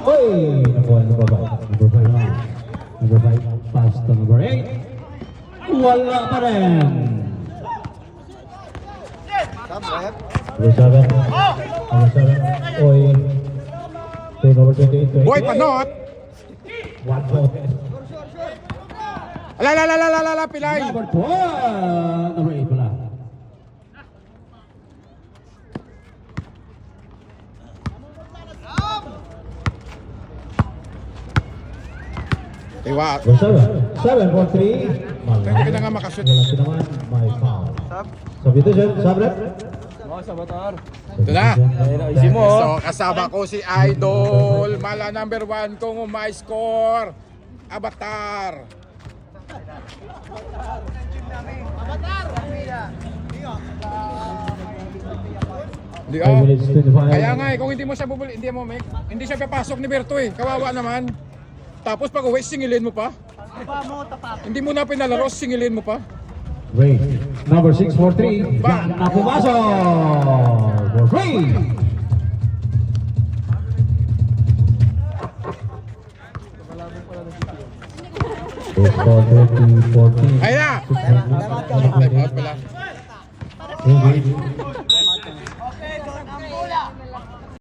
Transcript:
Oy! Nakuha number 5. Number 5 na. Number 5. Pass to number 8. Wala pa rin. Number 7. Number 7. Oy. Number 28. Boy, panot! One vote. Ala, pilay! Number 12. Number 8 pala. Iwa. Number 7. 7 for 3. Hindi ka na nga makashoot. Wala naman. May foul. Substitution. Sabrep. Ito na. Easy mo. So, kasama ko si Idol. Mala number 1 kung may score. Avatar. Di, 5 minutes 25. Kaya nga kung hindi mo siya bubuli, hindi siya papasok ni Berto Kawawa naman. Tapos pag uwi, singilin mo pa. Hindi mo na pinalaro, singilin mo pa. Wait. Number 6 for 3. Yan na pumasok. For 3. For 30, 40. Ayun na! Time out pala.